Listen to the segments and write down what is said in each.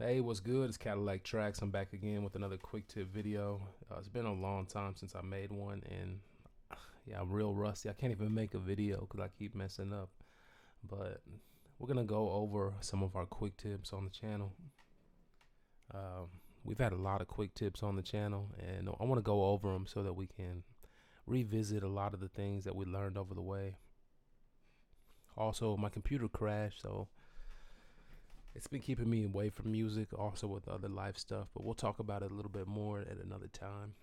Hey, what's good? It's CADILLAKTRACKZ. I'm back again with another quick tip video. It's been a long time since I made one, and yeah, I'm real rusty. I can't even make a video because I keep messing up. But we're gonna go over some of our quick tips on the channel. We've had a lot of quick tips on the channel, and I want to go over them so that we can revisit a lot of the things that we learned over the way. Also, my computer crashed, so it's been keeping me away from music, also with other life stuff, but we'll talk about it a little bit more at another time.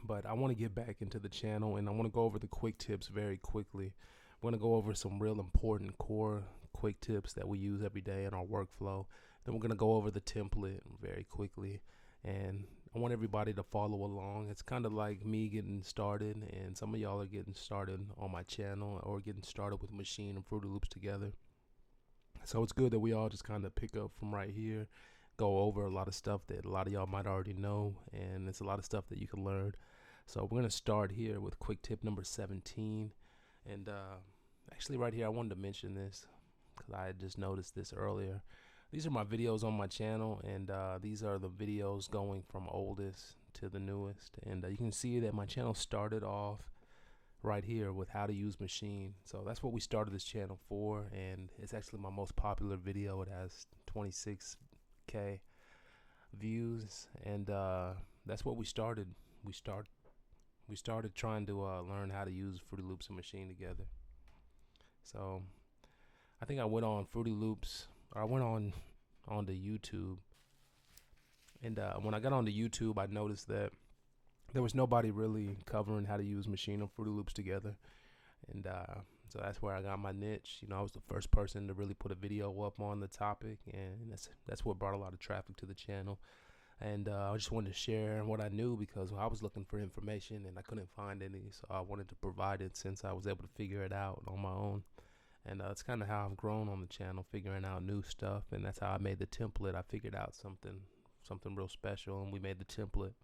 But I want to get back into the channel, and I want to go over the quick tips very quickly. We're going to go over some real important core quick tips that we use every day in our workflow. Then we're going to go over the template very quickly, and I want everybody to follow along. It's kind of like me getting started, and some of y'all are getting started on my channel or getting started with Maschine and Fruity Loops together. So it's good that we all just kind of pick up from right here, go over a lot of stuff that a lot of y'all might already know, and it's a lot of stuff that you can learn. So we're going to start here with quick tip number 17. And actually right here, I wanted to mention this because I had just noticed this earlier. These are my videos on my channel, and these are the videos going from oldest to the newest. And you can see that my channel started off right here with how to use Maschine. So that's what we started this channel for, and it's actually my most popular video. It has 26k views, and that's what we started. We started trying to learn how to use Fruity Loops and Maschine together. So I think I went on Fruity Loops, or I went onto YouTube, and when I got onto YouTube, I noticed that there was nobody really covering how to use Maschine and Fruity Loops together, and so that's where I got my niche. You know, I was the first person to really put a video up on the topic, and that's what brought a lot of traffic to the channel. And I just wanted to share what I knew because I was looking for information and I couldn't find any, so I wanted to provide it since I was able to figure it out on my own. And that's kind of how I've grown on the channel, figuring out new stuff, and that's how I made the template. I figured out something real special, and we made the template.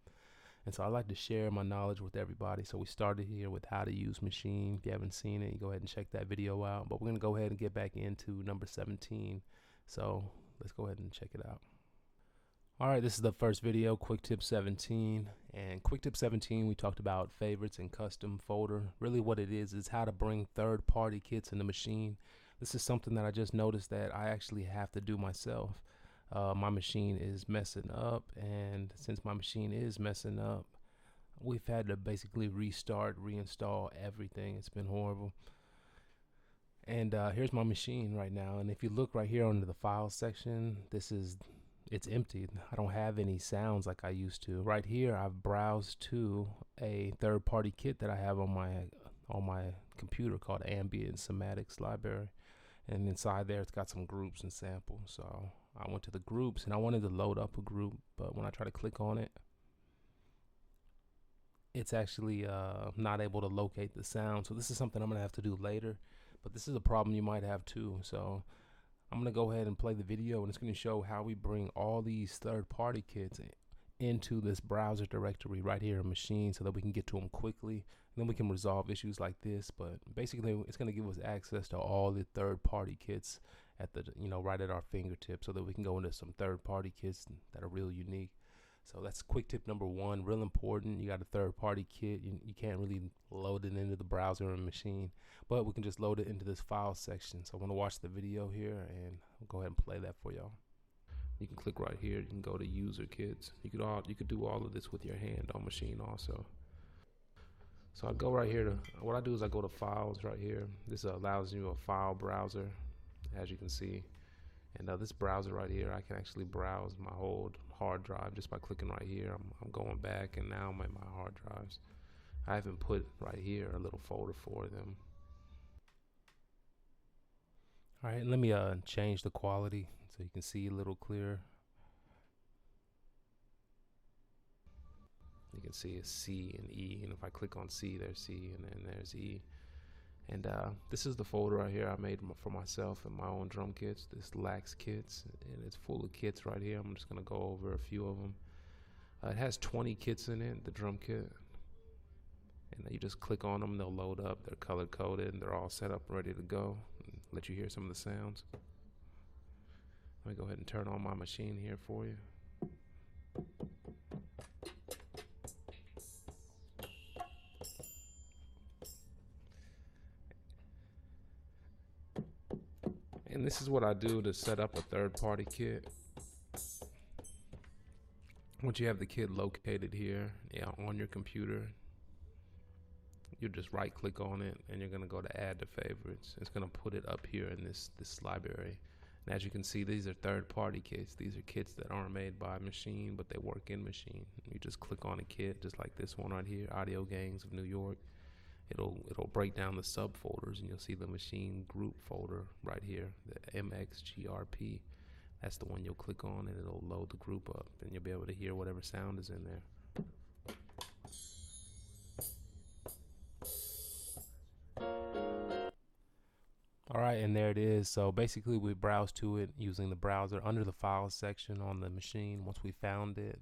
And so I like to share my knowledge with everybody. So we started here with how to use Maschine. If you haven't seen it, you go ahead and check that video out. But we're going to go ahead and get back into number 17. So let's go ahead and check it out. All right, this is the first video, quick tip 17. And quick tip 17, we talked about favorites and custom folder. Really what it is how to bring third-party kits in the Maschine. This is something that I just noticed that I actually have to do myself. My Maschine is messing up, and since my Maschine is messing up, we've had to basically restart, reinstall everything. It's been horrible. And here's my Maschine right now, and if you look right here under the file section, it's empty. I don't have any sounds like I used to. Right here, I've browsed to a third-party kit that I have on my computer called Ambient Somatics Library, and inside there it's got some groups and samples. So I went to the groups and I wanted to load up a group, but when I try to click on it, it's actually not able to locate the sound. So this is something I'm gonna have to do later, but this is a problem you might have too. So I'm gonna go ahead and play the video, and it's gonna show how we bring all these third-party kits into this browser directory right here in Maschine so that we can get to them quickly, and then we can resolve issues like this. But basically it's going to give us access to all the third-party kits at the right at our fingertips, so that we can go into some third-party kits that are real unique. So that's quick tip number 1, real important. You got a third-party kit, you can't really load it into the browser and Maschine, but we can just load it into this file section. So I'm going to watch the video here, and I'll go ahead and play that for y'all. You can click right here. You can go to user kits. You could do all of this with your hand on Maschine also. So I go right here to what I do is I go to files right here. This allows you a file browser, as you can see. And this browser right here, I can actually browse my whole hard drive just by clicking right here. I'm going back, and now I'm at my hard drives. I haven't put right here a little folder for them. All right, let me change the quality so you can see a little clearer. You can see a C and E, and if I click on C, there's C, and then there's E. And this is the folder right here I made for myself and my own drum kits. This Lax kits, and it's full of kits right here. I'm just gonna go over a few of them. It has 20 kits in it, the drum kit. And you just click on them, they'll load up. They're color coded, and they're all set up, ready to go. Let you hear some of the sounds. Let me go ahead and turn on my machine here for you. And this is what I do to set up a third-party kit. Once you have the kit located here, on your computer, you just right click on it and you're gonna go to add to favorites. It's gonna put it up here in this library. And as you can see, these are third-party kits. These are kits that aren't made by Maschine, but they work in Maschine. You just click on a kit, just like this one right here, Audio Gangs of New York. It'll break down the subfolders, and you'll see the Maschine group folder right here, the MXGRP. That's the one you'll click on, and it'll load the group up, and you'll be able to hear whatever sound is in there. All right, and there it is. So basically we browse to it using the browser under the files section on the machine. Once we found it,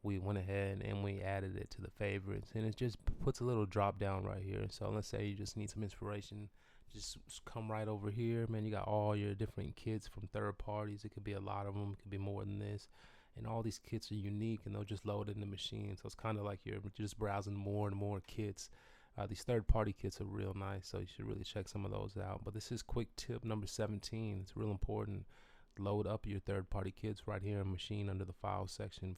we went ahead and we added it to the favorites, and it just puts a little drop down right here. So let's say you just need some inspiration, just come right over here, man. You got all your different kits from third parties. It could be a lot of them, it could be more than this, and all these kits are unique, and they'll just load in the machine. So it's kind of like you're just browsing more and more kits. These third-party kits are real nice, so you should really check some of those out. But this is quick tip number 17. It's real important. Load up your third-party kits right here in Maschine under the files section.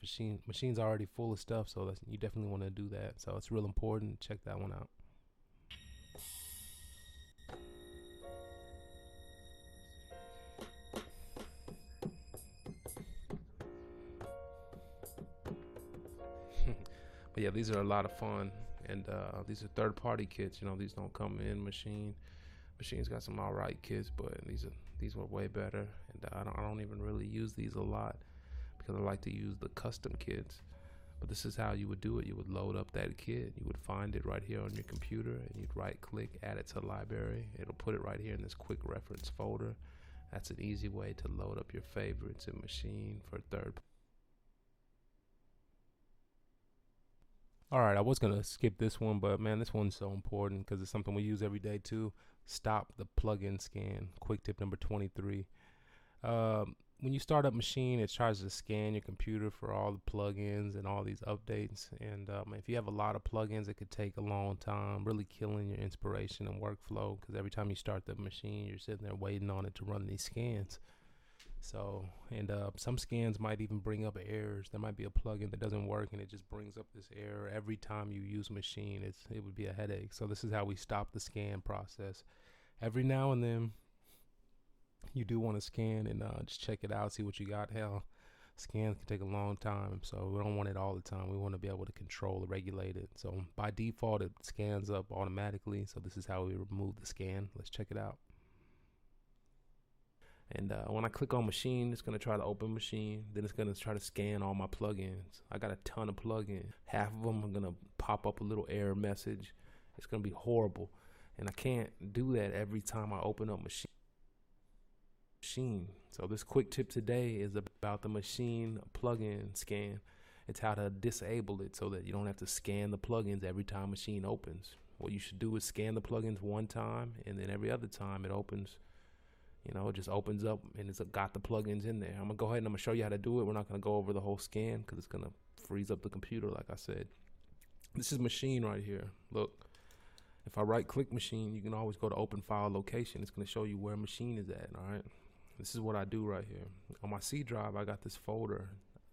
Machine's already full of stuff, so you definitely want to do that. So it's real important. Check that one out. But yeah, these are a lot of fun, and these are third-party kits. You know, these don't come in Maschine. Machine's got some alright kits, but these were way better, and I don't even really use these a lot because I like to use the custom kits. But this is how you would do it. You would load up that kit, you would find it right here on your computer, and you'd right click, add it to library. It'll put it right here in this quick reference folder. That's an easy way to load up your favorites in Maschine for third. All right, I was gonna skip this one, but man, this one's so important because it's something we use every day too. Stop the plugin scan. Quick tip number 23. When you start up Maschine, it tries to scan your computer for all the plugins and all these updates. And if you have a lot of plugins, it could take a long time, really killing your inspiration and workflow. Because every time you start the Maschine, you're sitting there waiting on it to run these scans. So, and some scans might even bring up errors. There might be a plugin that doesn't work, and it just brings up this error every time you use Maschine. It would be a headache. So this is how we stop the scan process. Every now and then, you do want to scan and just check it out, see what you got. Hell, scans can take a long time, so we don't want it all the time. We want to be able to control and regulate it. So by default, it scans up automatically. So this is how we remove the scan. Let's check it out. And when I click on Maschine, it's going to try to open Maschine. Then it's going to try to scan all my plugins. I got a ton of plugins. Half of them are going to pop up a little error message. It's going to be horrible. And I can't do that every time I open up Maschine. So this quick tip today is about the Maschine plugin scan. It's how to disable it so that you don't have to scan the plugins every time Maschine opens. What you should do is scan the plugins one time, and then every other time it opens, you know, it just opens up and it's got the plugins in there. I'm gonna go ahead and I'm gonna show you how to do it. We're not gonna go over the whole scan because it's gonna freeze up the computer, like I said. This is Maschine right here. Look, if I right click Maschine, you can always go to open file location. It's gonna show you where Maschine is at. All right, this is what I do right here. On my C drive, I got this folder.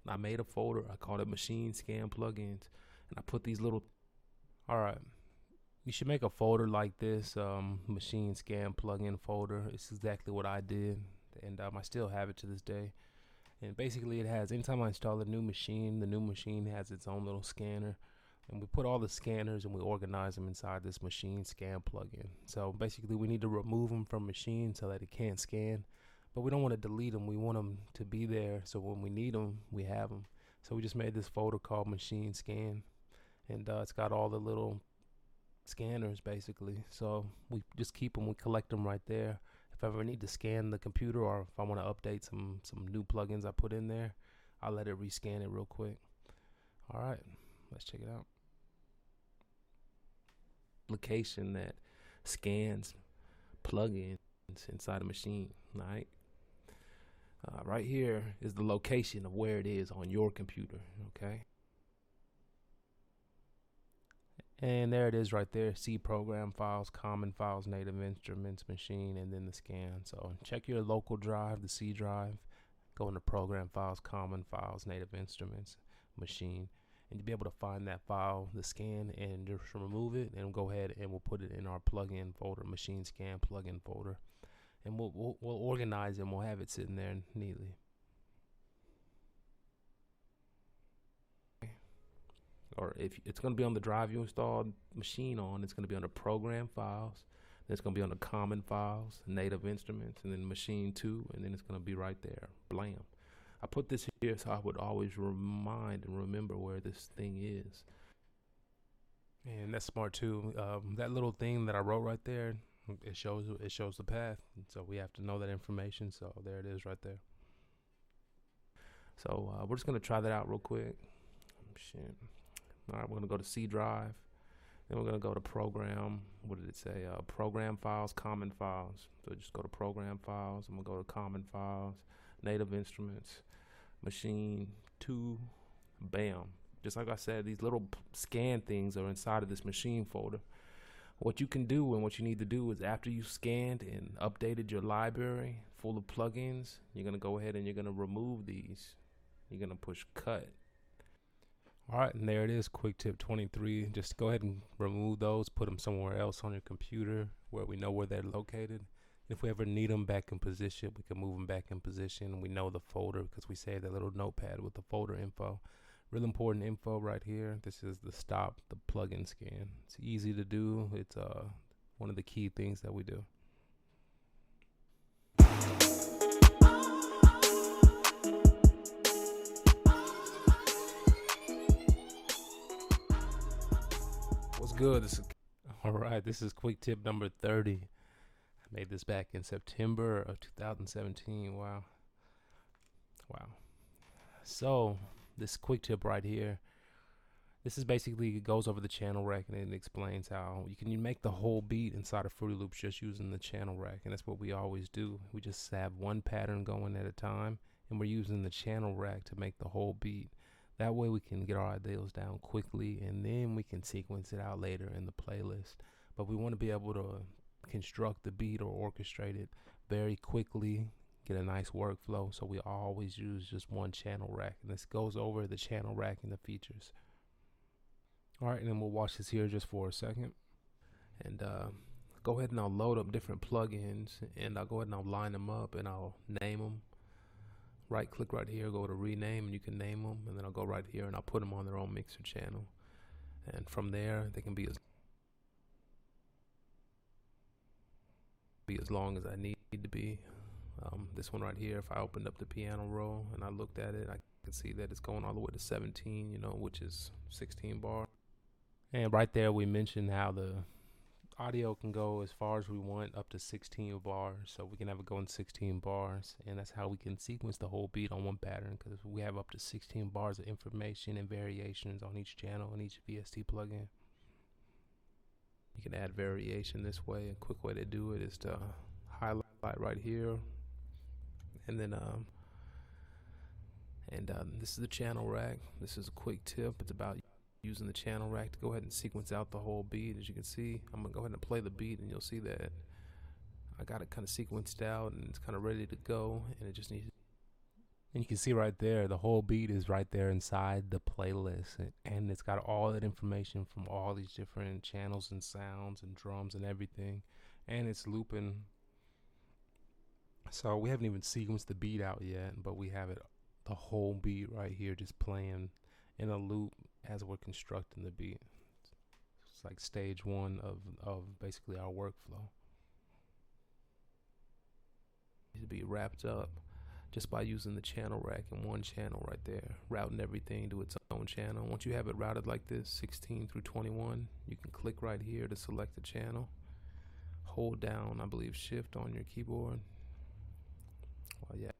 I made a folder. I called it Maschine Scan Plugins, and I put these little. All right. You should make a folder like this, Maschine Scan Plugin folder. It's exactly what I did, and I still have it to this day. And basically it has, anytime I install a new machine, the new machine has its own little scanner. And we put all the scanners and we organize them inside this Maschine Scan plugin. So basically we need to remove them from Maschine so that it can't scan. But we don't want to delete them. We want them to be there so when we need them, we have them. So we just made this folder called Maschine Scan. And it's got all the little scanners basically, so we just keep them, we collect them right there. If I ever need to scan the computer or if I want to update some new plugins I put in there, I'll let it rescan it real quick. All right, let's check it out. Application that scans plugins inside a Maschine. All right, Right here is the location of where it is on your computer, okay? And there it is right there. C program files, common files, native instruments, machine, and then the scan. So check your local drive, the C drive. Go into program files, common files, native instruments, machine. And you'll be able to find that file, the scan, and just remove it. And go ahead and we'll put it in our plugin folder, machine scan plugin folder. And we'll organize it and we'll have it sitting there neatly. Or if it's going to be on the drive you installed machine on, it's going to be under program files. Then it's going to be under common files, native instruments, and then machine 2, and then it's going to be right there. Blam. I put this here so I would always remind and remember where this thing is. And that's smart too. That little thing that I wrote right there, it shows the path. So we have to know that information. So there it is right there. So we're just going to try that out real quick. Shit. All right, we're going to go to C drive. Then we're going to go to program. What did it say? Program files, common files. So just go to program files. I'm going to go to common files, native instruments, machine 2, bam. Just like I said, these little scan things are inside of this machine folder. What you can do and what you need to do is after you scanned and updated your library full of plugins, you're going to go ahead and you're going to remove these. You're going to push cut. All right, and there it is, quick tip 23. Just go ahead and remove those, put them somewhere else on your computer where we know where they're located. If we ever need them back in position, we can move them back in position. We know the folder because we saved that little notepad with the folder info. Real important info right here. This is the stop the plugin scan. It's easy to do. It's one of the key things that we do. What's good? All right, this is quick tip number 30. I made this back in September of 2017. Wow. So this quick tip right here, this is basically, it goes over the channel rack and it explains how you can make the whole beat inside of Fruity Loops just using the channel rack. And that's what we always do. We just have one pattern going at a time, and we're using the channel rack to make the whole beat. That way we can get our ideas down quickly, and then we can sequence it out later in the playlist. But we want to be able to construct the beat or orchestrate it very quickly, get a nice workflow. So we always use just one channel rack, and this goes over the channel rack and the features. All right, and then we'll watch this here just for a second. And go ahead and I'll load up different plugins, and I'll go ahead and I'll line them up and I'll name them. Right click right here, go to rename, and you can name them, and then I'll go right here and I'll put them on their own mixer channel, and from there they can be as long as I need to be. This one right here, if I opened up the piano roll and I looked at it, I can see that it's going all the way to 17, you know, which is 16 bar. And right there we mentioned how the audio can go as far as we want, up to 16 bars. So we can have it go in 16 bars, and that's how we can sequence the whole beat on one pattern, because we have up to 16 bars of information and variations on each channel and each VST plugin. You can add variation this way. A quick way to do it is to highlight right here, and then this is the channel rack. This is a quick tip. It's about using the channel rack to go ahead and sequence out the whole beat. As you can see, I'm gonna go ahead and play the beat, and you'll see that I got it kind of sequenced out and it's kind of ready to go, and it just needs. And you can see right there, the whole beat is right there inside the playlist, and it's got all that information from all these different channels and sounds and drums and everything, and it's looping. So we haven't even sequenced the beat out yet, but we have it, the whole beat right here, just playing in a loop as we're constructing the beat. It's like stage one of basically our workflow. To be wrapped up just by using the channel rack in one channel right there, routing everything to its own channel. Once you have it routed like this, 16 through 21, you can click right here to select the channel. Hold down, I believe, shift on your keyboard. Well, yeah,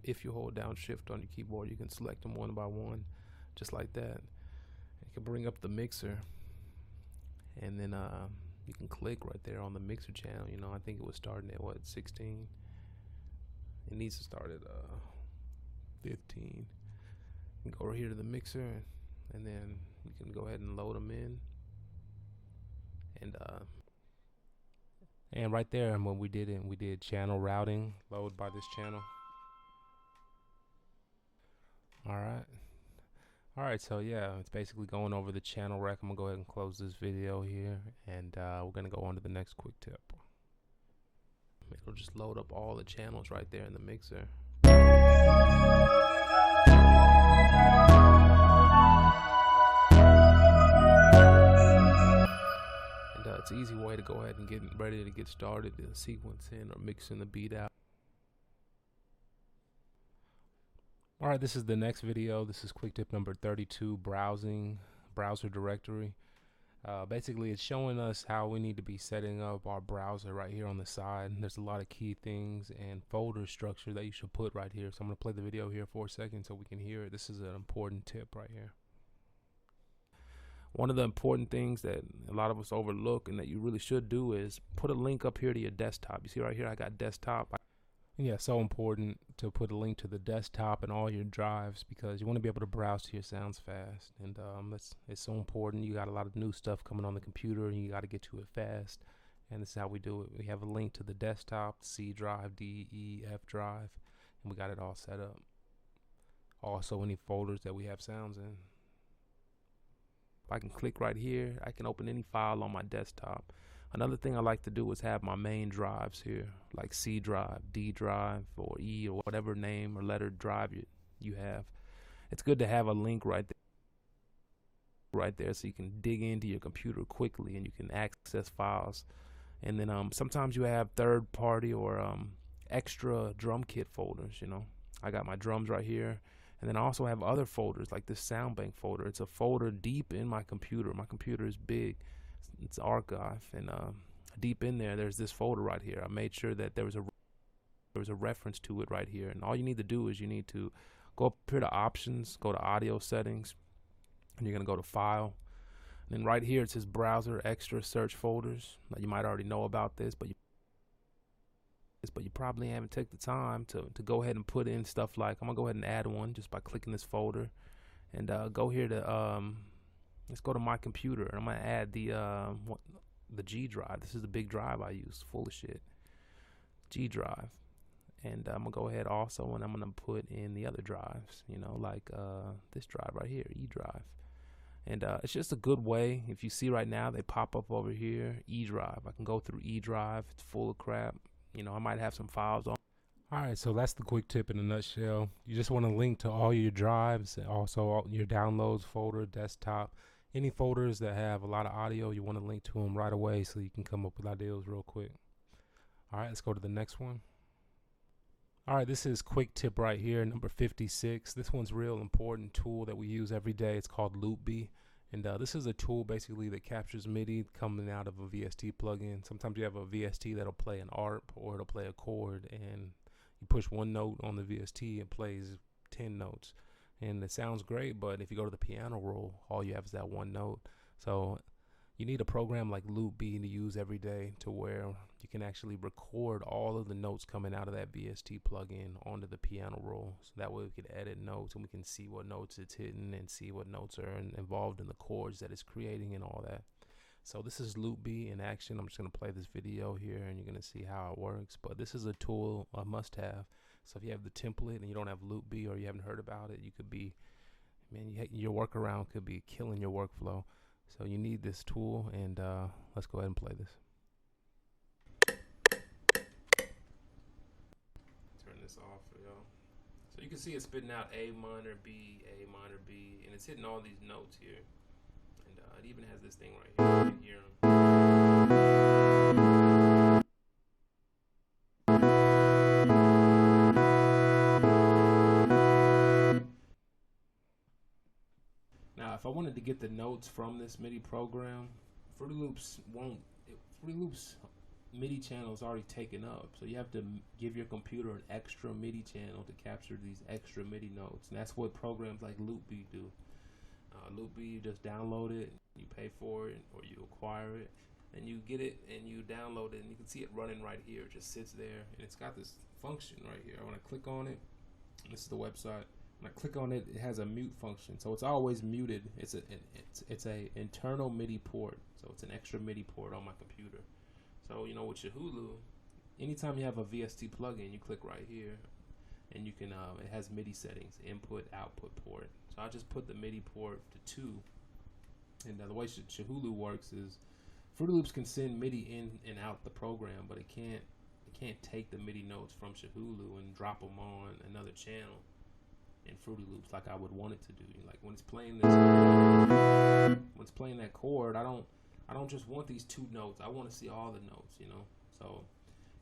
if you hold down shift on your keyboard, you can select them one by one, just like that. You can bring up the mixer, and then you can click right there on the mixer channel. You know, I think it was starting at what, 16. It needs to start at 15. You go over here to the mixer, and then you can go ahead and load them in. And right there, when we did channel routing, load by this channel. All right, so yeah, it's basically going over the channel rec. I'm gonna go ahead and close this video here, and we're gonna go on to the next quick tip. It'll just load up all the channels right there in the mixer. And it's an easy way to go ahead and get ready to get started in sequencing or mixing the beat out. All right, this is the next video. This is quick tip number 32, browser directory. Basically, it's showing us how we need to be setting up our browser right here on the side. There's a lot of key things and folder structure that you should put right here. So I'm going to play the video here for a second so we can hear it. This is an important tip right here. One of the important things that a lot of us overlook and that you really should do is put a link up here to your desktop. You see right here, I got desktop. Yeah, so important to put a link to the desktop and all your drives, because you want to be able to browse to your sounds fast. And it's so important. You got a lot of new stuff coming on the computer and you got to get to it fast. And this is how we do it. We have a link to the desktop, C drive, D, E, F drive, and we got it all set up. Also, any folders that we have sounds in. If I can click right here, I can open any file on my desktop. Another thing I like to do is have my main drives here, like C drive, D drive, or E, or whatever name or letter drive you have. It's good to have a link right there so you can dig into your computer quickly and you can access files. And then sometimes you have third party or extra drum kit folders, you know. I got my drums right here. And then I also have other folders like this sound bank folder. It's a folder deep in my computer. My computer is big. It's archive, and deep in there, there's this folder right here. I made sure that there was a reference to it right here. And all you need to do is you need to go up here to options, go to audio settings, and you're gonna go to file. And then right here it says browser extra search folders. Now, you might already know about this, but you probably haven't taken the time to go ahead and put in stuff like, I'm gonna go ahead and add one just by clicking this folder, and go here to let's go to my computer, and I'm gonna add the G drive. This is the big drive I use, full of shit. G drive, and I'm gonna go ahead also, and I'm gonna put in the other drives, you know, like this drive right here, E drive. And it's just a good way. If you see right now, they pop up over here, E drive. I can go through E drive. It's full of crap. You know, I might have some files on. All right, so that's the quick tip in a nutshell. You just want to link to all your drives, and also all your downloads folder, desktop. Any folders that have a lot of audio, you want to link to them right away so you can come up with ideas real quick. All right, let's go to the next one. All right, this is quick tip right here, number 56. This one's real important tool that we use every day. It's called LoopB. And this is a tool basically that captures MIDI coming out of a VST plugin. Sometimes you have a VST that'll play an ARP or it'll play a chord, and you push one note on the VST, it plays 10 notes. And it sounds great, but if you go to the piano roll, all you have is that one note. So you need a program like LoopB to use every day to where you can actually record all of the notes coming out of that VST plugin onto the piano roll. So that way we can edit notes and we can see what notes it's hitting and see what notes are involved in the chords that it's creating and all that. So this is LoopB in action. I'm just going to play this video here and you're going to see how it works. But this is a tool, a must-have. So if you have the template and you don't have LoopB or you haven't heard about it, you could be, man, your workaround could be killing your workflow. So you need this tool, and let's go ahead and play this. Turn this off for y'all. So you can see it's spitting out A minor, B, and it's hitting all these notes here. And it even has this thing right here. You can hear them. Now, if I wanted to get the notes from this MIDI program, Fruity Loops MIDI channel is already taken up, so you have to give your computer an extra MIDI channel to capture these extra MIDI notes, and that's what programs like LoopB do. LoopB, you just download it, you pay for it, or you acquire it, and you get it and you download it, and you can see it running right here. It just sits there, and it's got this function right here. When I click on it, this is the website. When I click on it, it has a mute function, so it's always muted. It's a internal MIDI port, so it's an extra MIDI port on my computer. So you know, with your Hulu, anytime you have a VST plugin, you click right here, and you can it has MIDI settings, input, output port. So I just put the MIDI port to 2, and the way Hulu works is Fruity Loops can send MIDI in and out the program, but it can't take the MIDI notes from Hulu and drop them on another channel in Fruity Loops like I would want it to do. Like when it's playing this, when it's playing that chord, I don't just want these 2 notes. I want to see all the notes, you know. So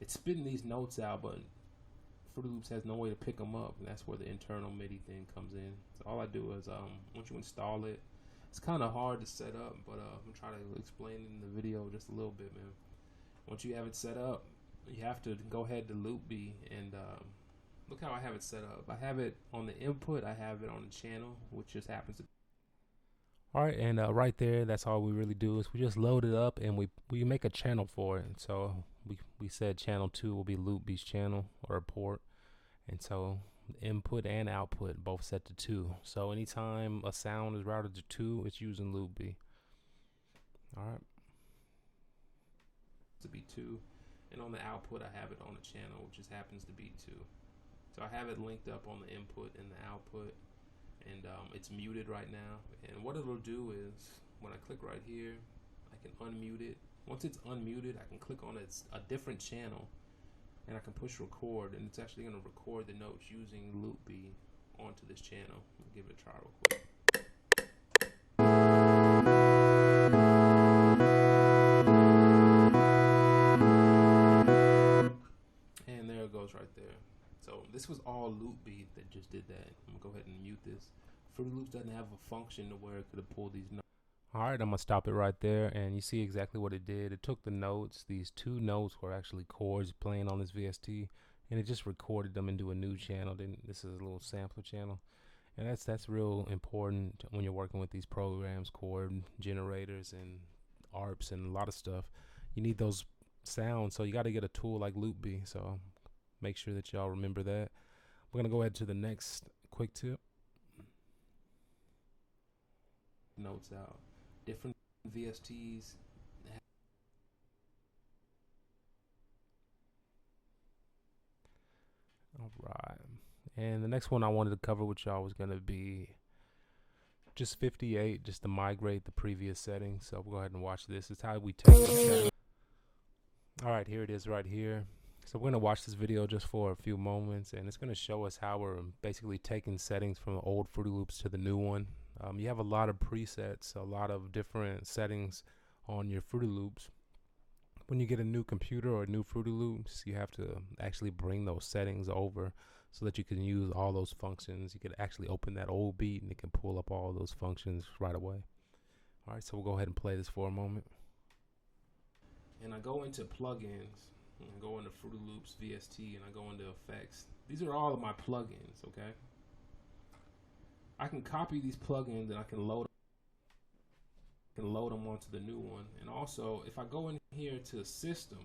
it's spitting these notes out, but Fruity Loops has no way to pick them up, and that's where the internal MIDI thing comes in. So all I do is once you install it, it's kind of hard to set up, but I'm gonna try to explain it in the video just a little bit, man. Once you have it set up, you have to go ahead to LoopB, and look how I have it set up. I have it on the input, I have it on the channel, which just happens to. All right, and right there, that's all we really do is we just load it up, and we make a channel for it. So we said channel 2 will be LoopB's channel or a port, and so input and output both set to 2. So anytime a sound is routed to 2, it's using LoopB. All right, to be 2, and on the output I have it on the channel, which just happens to be 2. So I have it linked up on the input and the output, and it's muted right now. And what it'll do is when I click right here, I can unmute it. Once it's unmuted, I can click on a different channel, and I can push record, and it's actually going to record the notes using LoopB onto this channel. I'll give it a try real quick. And there it goes right there. So this was all LoopB that just did that. I'm going to go ahead and mute this. Fruity Loops doesn't have a function to where it could have pulled these notes. All right, I'm going to stop it right there, and you see exactly what it did. It took the notes. These 2 notes were actually chords playing on this VST, and it just recorded them into a new channel. Then this is a little sampler channel, and that's real important when you're working with these programs, chord generators and ARPs and a lot of stuff. You need those sounds, so you got to get a tool like LoopB. So make sure that y'all remember that. We're going to go ahead to the next quick tip. Notes out. Different VSTs. All right. And the next one I wanted to cover with y'all was going to be just 58, just to migrate the previous settings. So we'll go ahead and watch this. It's how we take the setting. All right, here it is right here. So we're going to watch this video just for a few moments, and it's going to show us how we're basically taking settings from the old Fruity Loops to the new one. You have a lot of presets, a lot of different settings on your Fruity Loops. When you get a new computer or new Fruity Loops, you have to actually bring those settings over so that you can use all those functions. You can actually open that old beat and it can pull up all those functions right away. All right, so we'll go ahead and play this for a moment. And I go into plugins, and I go into Fruity Loops VST, and I go into effects. These are all of my plugins, okay? I can copy these plugins and I can load them onto the new one. And also, if I go in here to system,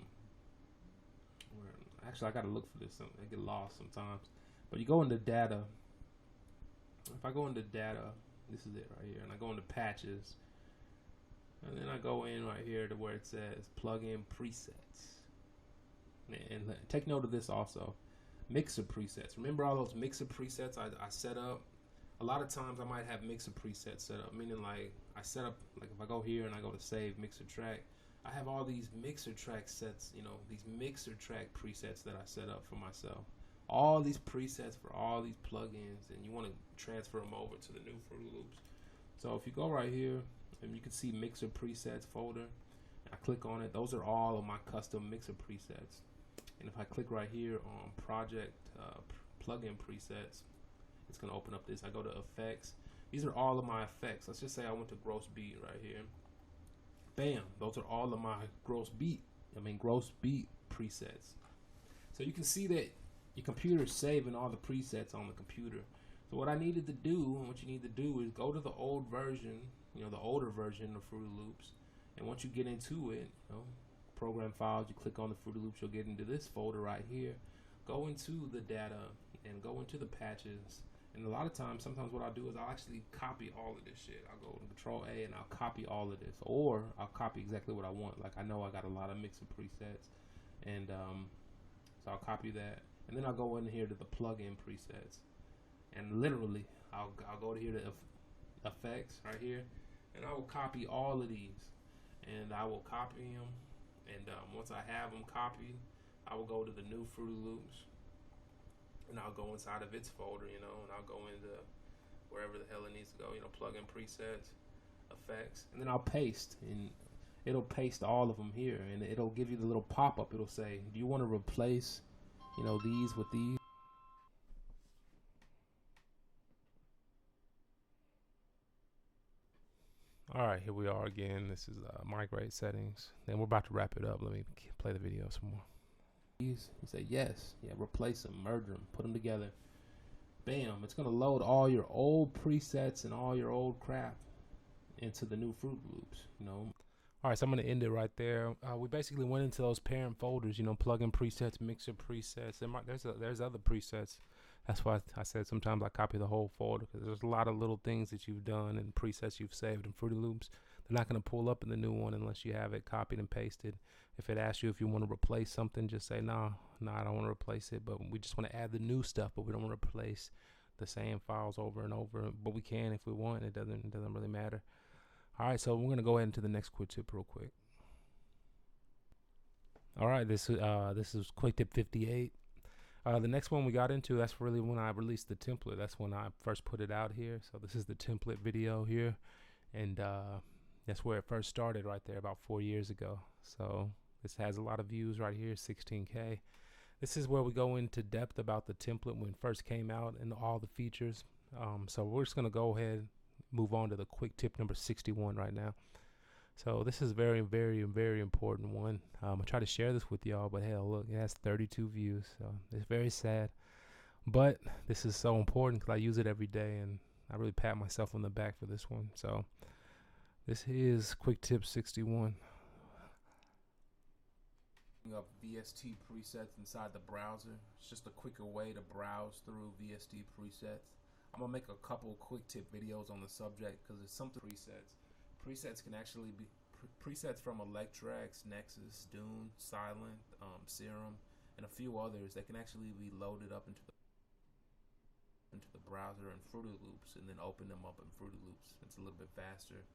actually I gotta look for this, I get lost sometimes, but you go into data. If I go into data, this is it right here, and I go into patches, and then I go in right here to where it says plugin presets. And take note of this also, mixer presets. Remember all those mixer presets I set up? A lot of times I might have mixer presets set up, meaning like I set up, like if I go here and I go to save mixer track, I have all these mixer track sets, you know, these mixer track presets that I set up for myself. All these presets for all these plugins, and you want to transfer them over to the new Fruity Loops. So if you go right here, and you can see mixer presets folder, I click on it. Those are all of my custom mixer presets. And if I click right here on project plugin presets, it's going to open up this. I go to effects. These are all of my effects. Let's just say I went to gross beat right here. Bam, those are all of my gross beat presets. So you can see that your computer is saving all the presets on the computer. So what I needed to do, and what you need to do, is go to the old version, you know, the older version of Fruity Loops, And once you get into it, program files, you click on the Fruity Loops, you'll get into this folder right here. Go into the data and go into the patches. And a lot of times, sometimes what I'll do is I'll actually copy all of this shit. I'll go to Control A and I'll copy all of this, or I'll copy exactly what I want. Like I know I got a lot of mixer presets, and so I'll copy that, and then I'll go in here to the plugin presets, and literally I'll go to here to effects right here, and I will copy all of these, and I will copy them, and once I have them copied, I will go to the new Fruity Loops. And I'll go inside of its folder, and I'll go into wherever the hell it needs to go, plugin presets, effects, and then I'll paste, and it'll paste all of them here, and it'll give you the little pop-up. It'll say, do you want to replace, these with these? All right, here we are again. This is migrate settings. Then we're about to wrap it up. Let me play the video some more. You say yes, yeah, replace them, merge them, put them together. Bam, it's gonna load all your old presets and all your old crap into the new Fruity Loops, All right, so I'm gonna end it right there. We basically went into those parent folders, plugin presets, mixer presets. There's other presets. That's why I said sometimes I copy the whole folder, because there's a lot of little things that you've done and presets you've saved in Fruity Loops. They're not going to pull up in the new one unless you have it copied and pasted. If it asks you if you want to replace something, just say, no, I don't want to replace it, but we just want to add the new stuff, but we don't want to replace the same files over and over. But we can if we want. It doesn't really matter. All right, so we're going to go ahead into the next quick tip real quick. All right, this is quick tip 58. The next one we got into, that's really when I released the template. That's when I first put it out here. So this is the template video here, and that's where it first started, right there, about 4 years ago. So this has a lot of views right here, 16K. This is where we go into depth about the template when it first came out and all the features. So we're just gonna go ahead and move on to the quick tip number 61 right now. So this is very, very, very important one. I try to share this with y'all, but hell, look, it has 32 views. So it's very sad, but this is so important because I use it every day, and I really pat myself on the back for this one. So this is quick tip 61. Up VST presets inside the browser. It's just a quicker way to browse through VST presets. I'm gonna make a couple quick tip videos on the subject because it's something presets can actually be presets from Electrax, Nexus, Dune, Silent, Serum, and a few others that can actually be loaded up into the browser in Fruity Loops, and then open them up in Fruity Loops. It's a little bit faster.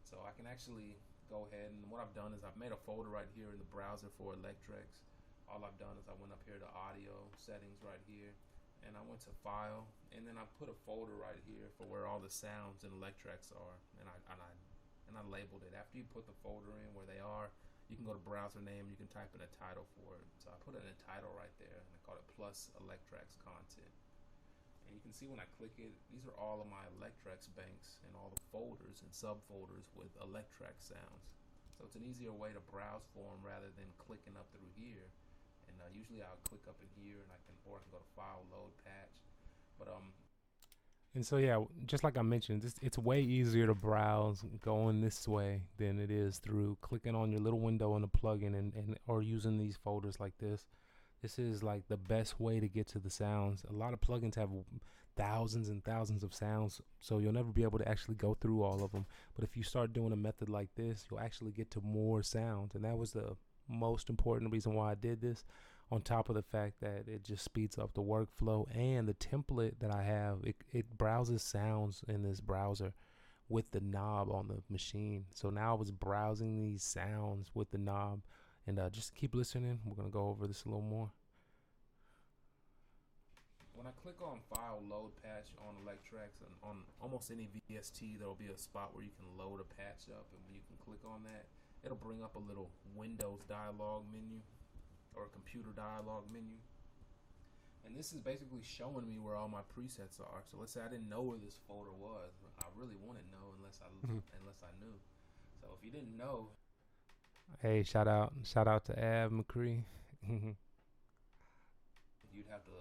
So I can actually go ahead, and what I've done is I've made a folder right here in the browser for Electrax. All I've done is I went up here to audio settings right here, and I went to file, and then I put a folder right here for where all the sounds in Electrax are, and I labeled it. After you put the folder in where they are, you can go to browser name, you can type in a title for it. So I put in a title right there, and I called it plus Electrax content. And you can see when I click it, these are all of my Electrax banks and all the folders and subfolders with Electrax sounds. So it's an easier way to browse for them rather than clicking up through here. And usually I'll click up in here, and I can go to file, load, patch. But and so yeah, just like I mentioned, it's way easier to browse going this way than it is through clicking on your little window in the plugin and or using these folders like this. This is like the best way to get to the sounds. A lot of plugins have thousands and thousands of sounds, so you'll never be able to actually go through all of them. But if you start doing a method like this, you'll actually get to more sounds, and that was the most important reason why I did this, on top of the fact that it just speeds up the workflow, and the template that I have, it browses sounds in this browser with the knob on the machine. So now I was browsing these sounds with the knob, and just keep listening. We're gonna go over this a little more. When I click on file, load, patch on Electrax, and on almost any VST, there will be a spot where you can load a patch up, and when you can click on that, it'll bring up a little Windows dialog menu or a computer dialog menu, and this is basically showing me where all my presets are. So let's say I didn't know where this folder was. I really wouldn't know unless I knew. So if you didn't know, hey, shout out to Ab McCree. You'd have to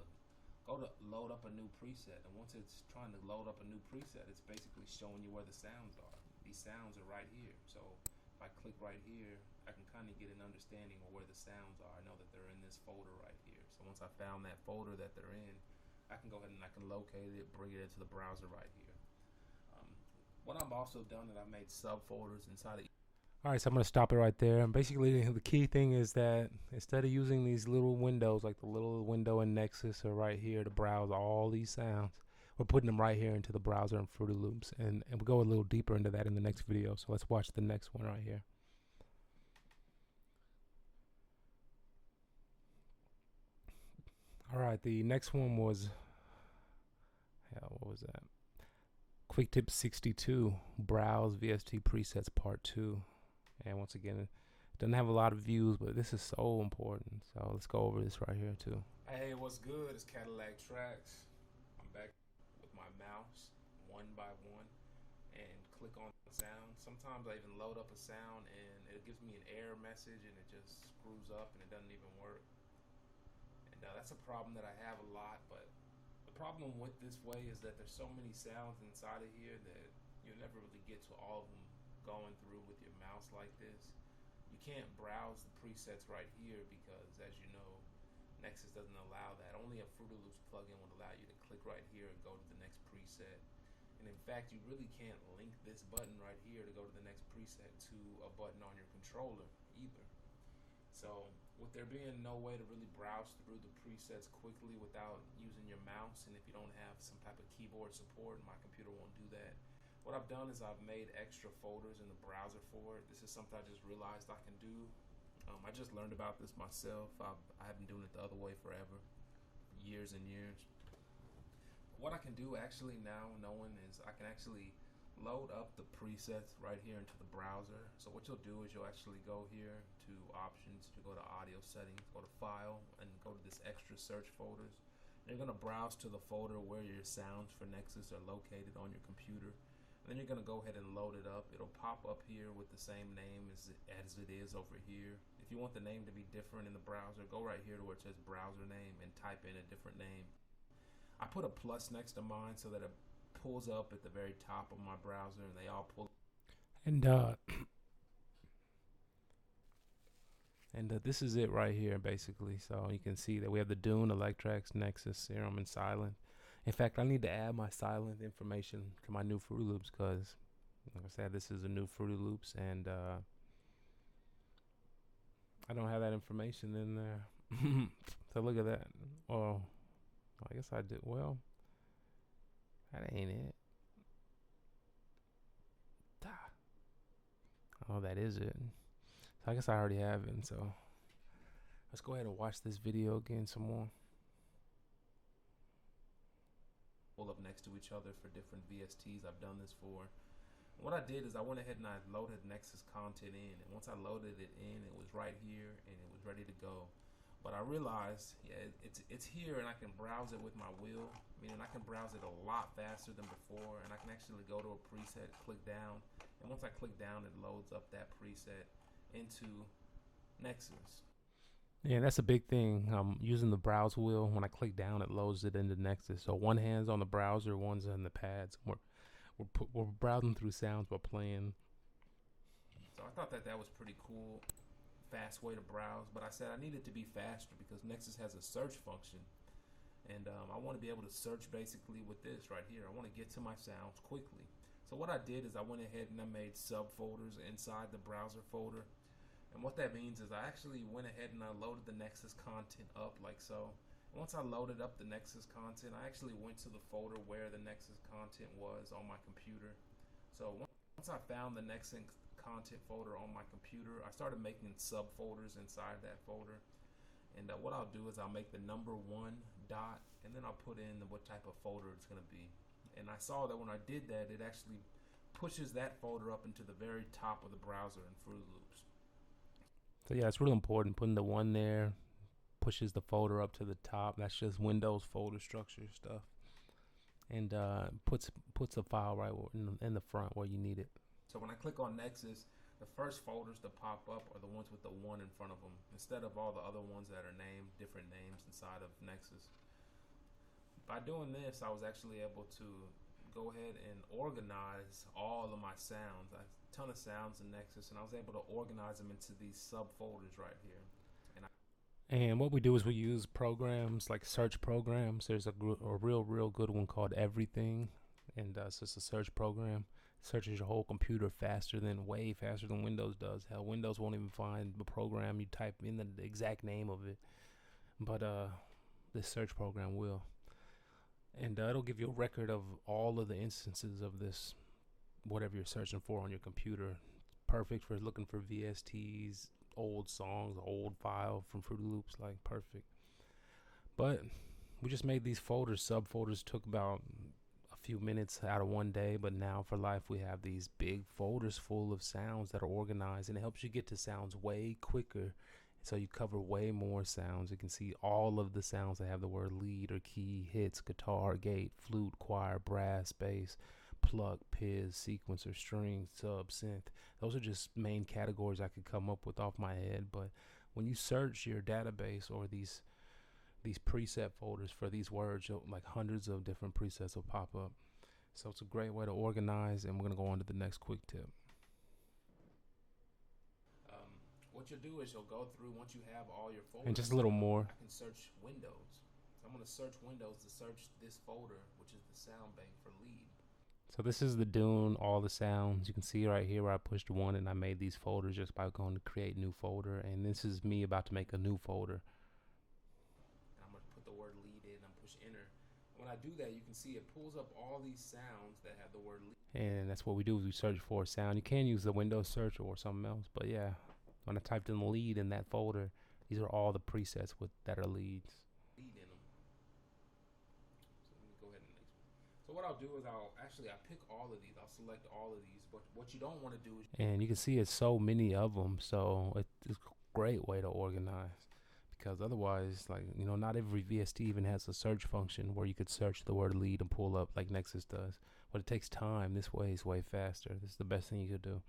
go to load up a new preset, and once it's trying to load up a new preset, it's basically showing you where the sounds are. These sounds are right here. So if I I click right here, I can kind of get an understanding of where the sounds are. I know that they're in this folder right here. So once I found that folder that they're in, I can go ahead and I can locate it, bring it into the browser right here. What I've also done is I've made subfolders inside of. All right, so I'm going to stop it right there. And basically, the key thing is that instead of using these little windows, like the little window in Nexus or right here to browse all these sounds, we're putting them right here into the browser in Fruity Loops. And we'll go a little deeper into that in the next video. So let's watch the next one right here. All right, the next one was, what was that? Quick Tip 62, Browse VST Presets Part 2. And once again, it doesn't have a lot of views, but this is so important. So let's go over this right here too. Hey, what's good? It's CADILLAKTRACKZ. I'm back with my mouse, one by one, and click on the sound. Sometimes I even load up a sound and it gives me an error message and it just screws up and it doesn't even work. And that's a problem that I have a lot, but the problem with this way is that there's so many sounds inside of here that you'll never really get to all of them going through with your mouse like this. You can't browse the presets right here because, as you know, Nexus doesn't allow that. Only a Fruity Loops plugin would allow you to click right here and go to the next preset. And in fact, you really can't link this button right here to go to the next preset to a button on your controller either. So with there being no way to really browse through the presets quickly without using your mouse, and if you don't have some type of keyboard support, my computer won't do that. What I've done is I've made extra folders in the browser for it. This is something I just realized I can do. I just learned about this myself. I have been doing it the other way forever, years and years. What I can do actually now, knowing, is I can actually load up the presets right here into the browser. So what you'll do is you'll actually go here to options, you go to audio settings, go to file, and go to this extra search folders. And you're gonna browse to the folder where your sounds for Nexus are located on your computer. And then you're gonna go ahead and load it up. It'll pop up here with the same name as it is over here. If you want the name to be different in the browser, go right here to where it says browser name and type in a different name. I put a plus next to mine so that it pulls up at the very top of my browser, and they all pull. And this is it right here, basically. So you can see that we have the Dune, Electrax, Nexus, Serum, and Silent. In fact, I need to add my Silent information to my new Fruity Loops because, like I said, this is a new Fruity Loops, and I don't have that information in there. So look at that. Oh, I guess I did. Well, that ain't it. Oh, that is it. So I guess I already have it. So let's go ahead and watch this video again some more. Pull up next to each other for different VSTs I've done this for. What I did is I went ahead and I loaded Nexus content in, and once I loaded it in, it was right here and it was ready to go. But I realized, yeah, it's here, and I can browse it with my wheel, meaning I can browse it a lot faster than before, and I can actually go to a preset, click down, and once I click down, it loads up that preset into Nexus. Yeah, that's a big thing. Using the browse wheel, when I click down, it loads it into Nexus. So one hand's on the browser, one's on the pads. We're browsing through sounds while playing. So I thought that was pretty cool, fast way to browse. But I said I needed to be faster because Nexus has a search function, and I want to be able to search basically with this right here. I want to get to my sounds quickly. So what I did is I went ahead and I made subfolders inside the browser folder. And what that means is I actually went ahead and I loaded the Nexus content up like so. And once I loaded up the Nexus content, I actually went to the folder where the Nexus content was on my computer. So once I found the Nexus content folder on my computer, I started making subfolders inside that folder. And what I'll do is I'll make the number 1 dot, and then I'll put in what type of folder it's going to be. And I saw that when I did that, it actually pushes that folder up into the very top of the browser in Fruity Loops. So yeah, it's really important. Putting the 1 there pushes the folder up to the top. That's just Windows folder structure stuff, and puts a file right in the front where you need it. So when I click on Nexus, the first folders to pop up are the ones with the 1 in front of them, instead of all the other ones that are named different names inside of Nexus. By doing this, I was actually able to go ahead and organize all of my sounds. I have a ton of sounds in Nexus, and I was able to organize them into these subfolders right here. And what we do is we use programs like search programs. There's a real good one called Everything, and it's just a search program. Searches your whole computer way faster than Windows does. Hell, Windows won't even find the program you type in the exact name of it, but this search program will. And it'll give you a record of all of the instances of this, whatever you're searching for on your computer. Perfect for looking for VSTs, old songs, old file from Fruity Loops, like perfect. But we just made these folders, subfolders. Took about a few minutes out of one day, but now for life we have these big folders full of sounds that are organized, and it helps you get to sounds way quicker. So you cover way more sounds. You can see all of the sounds that have the word lead or key, hits, guitar, gate, flute, choir, brass, bass, pluck, piz, sequencer, string, sub, synth. Those are just main categories I could come up with off my head. But when you search your database or these preset folders for these words, like hundreds of different presets will pop up. So it's a great way to organize, and we're going to go on to the next quick tip. What you'll do is you'll go through, once you have all your folders, and just a little more, I can search Windows. So I'm going to search Windows to search this folder, which is the sound bank for lead. So this is the Dune, all the sounds. You can see right here where I pushed 1 and I made these folders just by going to create new folder. And this is me about to make a new folder. I'm going to put the word lead in and push enter. When I do that, you can see it pulls up all these sounds that have the word lead. And that's what we do is we search for a sound. You can use the Windows search or something else, but yeah. When I typed in lead in that folder, these are all the presets that are leads. Lead in them. So let me go ahead and so what I'll do is I pick all of these. I'll select all of these. But what you don't want to do is, and you can see it's so many of them. So it's a great way to organize, because otherwise, like, you know, not every VST even has a search function where you could search the word lead and pull up like Nexus does. But it takes time. This way is way faster. This is the best thing you could do.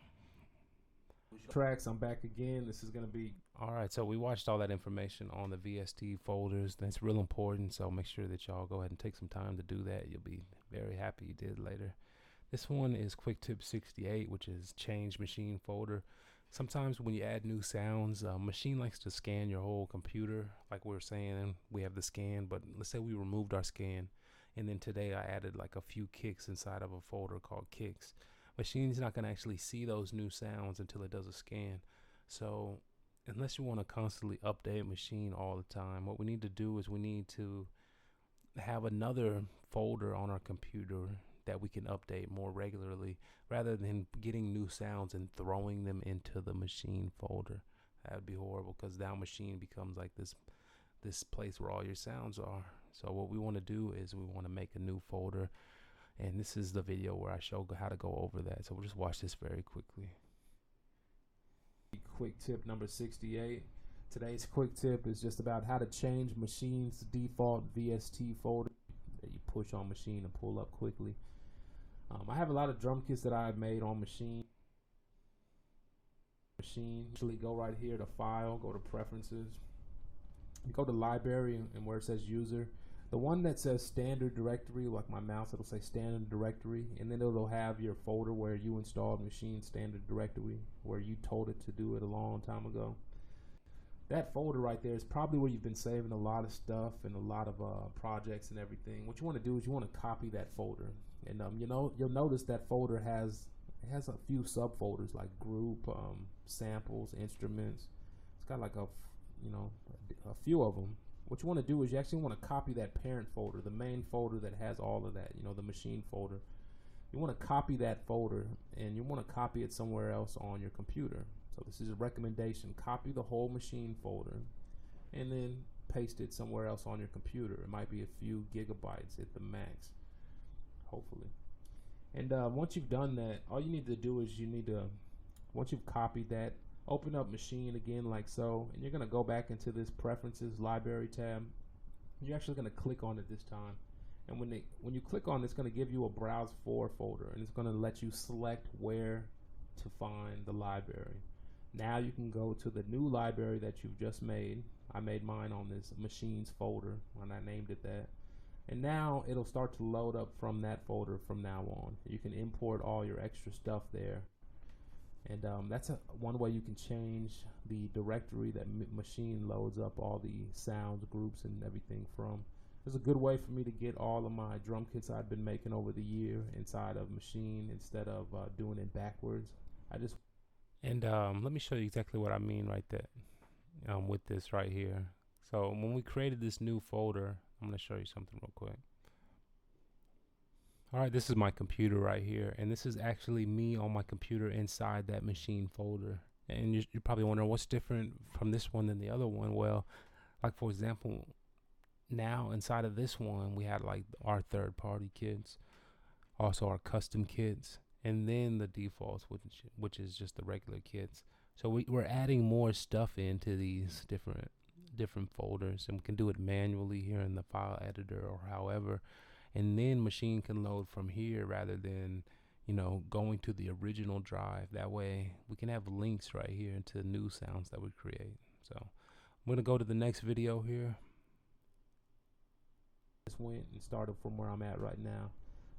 Tracks, I'm back again. This is gonna be all right. So we watched all that information on the VST folders. That's real important, so make sure that y'all go ahead and take some time to do that. You'll be very happy you did later. This one is quick tip 68, which is change machine folder. Sometimes when you add new sounds, machine likes to scan your whole computer. Like we were saying, we have the scan, but let's say we removed our scan, and then today I added like a few kicks inside of a folder called kicks. Machine's not going to actually see those new sounds until it does a scan. So unless you want to constantly update Machine all the time, what we need to do is we need to have another folder on our computer that we can update more regularly, rather than getting new sounds and throwing them into the Machine folder. That would be horrible, because now Machine becomes like this place where all your sounds are. So what we want to do is we want to make a new folder. And this is the video where I show how to go over that. So we'll just watch this very quickly. Quick tip number 68. Today's quick tip is just about how to change Machine's default VST folder that you push on Machine and pull up quickly. I have a lot of drum kits that I've made on Machine. Actually go right here to File, go to Preferences, go to Library, and where it says User, the one that says Standard Directory, like my mouse, it'll say Standard Directory, and then it'll have your folder where you installed Machine Standard Directory, where you told it to do it a long time ago. That folder right there is probably where you've been saving a lot of stuff and a lot of projects and everything. What you want to do is you want to copy that folder, and you'll notice that folder has a few subfolders like group, samples, instruments. It's got like a few of them. What you want to do is you actually want to copy that parent folder, the main folder that has all of that, the Machine folder. You want to copy that folder, and you want to copy it somewhere else on your computer. So this is a recommendation. Copy the whole Machine folder and then paste it somewhere else on your computer. It might be a few gigabytes at the max, hopefully. And once you've done that, all you need to do is once you've copied that, open up Machine again like so, and you're going to go back into this Preferences Library tab. You're actually going to click on it this time, and when you click on it, it's going to give you a Browse For folder, and it's going to let you select where to find the library. Now you can go to the new library that you've just made. I made mine on this Machines folder, and I named it that. And now it'll start to load up from that folder from now on. You can import all your extra stuff there. And that's one way you can change the directory that Maschine loads up all the sounds, groups, and everything from. It's a good way for me to get all of my drum kits I've been making over the year inside of Maschine instead of doing it backwards. And let me show you exactly what I mean right there with this right here. So when we created this new folder, I'm going to show you something real quick. All right, this is my computer right here, and this is actually me on my computer inside that Maschine folder. And you're probably wondering what's different from this one than the other one. Well, like for example, now inside of this one, we had like our third-party kits, also our custom kits, and then the defaults, which is just the regular kits. So we're adding more stuff into these different folders, and we can do it manually here in the file editor or however. And then Maschine can load from here rather than, you know, going to the original drive. That way we can have links right here into new sounds that we create. So I'm going to go to the next video here. Just went and started from where I'm at right now.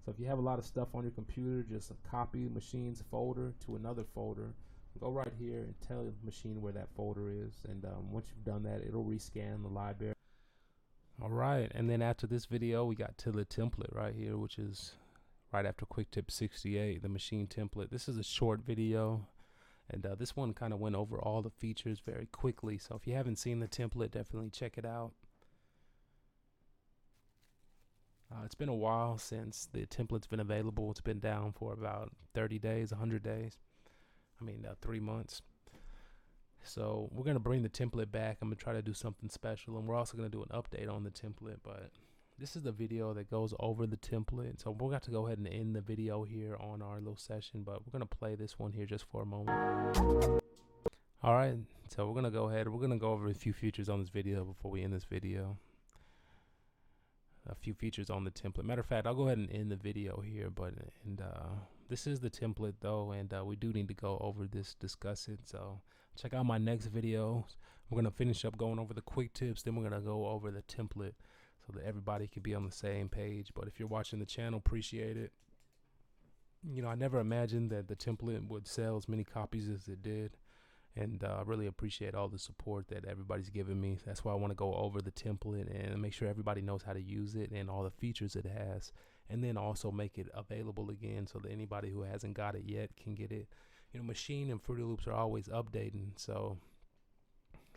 So if you have a lot of stuff on your computer, just copy Machine's folder to another folder. Go right here and tell Maschine where that folder is. And once you've done that, it'll rescan the library. All right, and then after this video, we got to the template right here, which is right after Quick Tip 68, the Maschine template. This is a short video, and this one kind of went over all the features very quickly. So if you haven't seen the template, definitely check it out. It's been a while since the template's been available. It's been down for about 30 days, 100 days. 3 months. So we're going to bring the template back. I'm going to try to do something special, and we're also going to do an update on the template. But this is the video that goes over the template. So we're going to go ahead and end the video here on our little session, but we're going to play this one here just for a moment. All right, so we're going to go ahead. We're going to go over a few features on this video before we end this video. A few features on the template. Matter of fact, I'll go ahead and end the video here, but this is the template though, and we do need to go over this, discuss it. So check out my next video. We're gonna finish up going over the quick tips, then we're gonna go over the template so that everybody can be on the same page. But if you're watching the channel, appreciate it. You know, I never imagined that the template would sell as many copies as it did. And I really appreciate all the support that everybody's giving me. That's why I want to go over the template and make sure everybody knows how to use it and all the features it has. And then also make it available again so that anybody who hasn't got it yet can get it. You know, Maschine and Fruity Loops are always updating. So,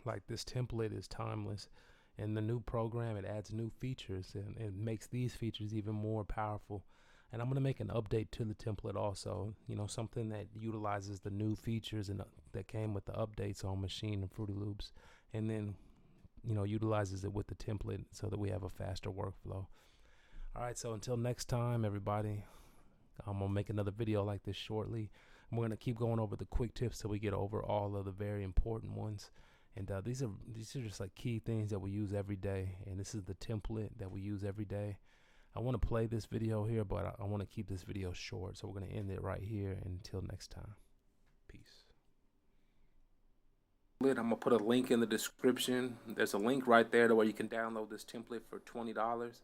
like, this template is timeless. And the new program, it adds new features and it makes these features even more powerful. And I'm going to make an update to the template also, you know, something that utilizes the new features and that came with the updates on Maschine and Fruity Loops, and then, you know, utilizes it with the template so that we have a faster workflow. All right, so until next time, everybody, I'm going to make another video like this shortly. We're going to keep going over the quick tips till we get over all of the very important ones. And these are just like key things that we use every day. And this is the template that we use every day. I want to play this video here, but I want to keep this video short. So we're going to end it right here. Until next time. Peace. I'm going to put a link in the description. There's a link right there to where you can download this template for $20. It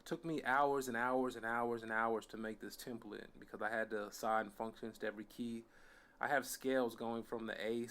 took me hours and hours and hours and hours to make this template because I had to assign functions to every key. I have scales going from the A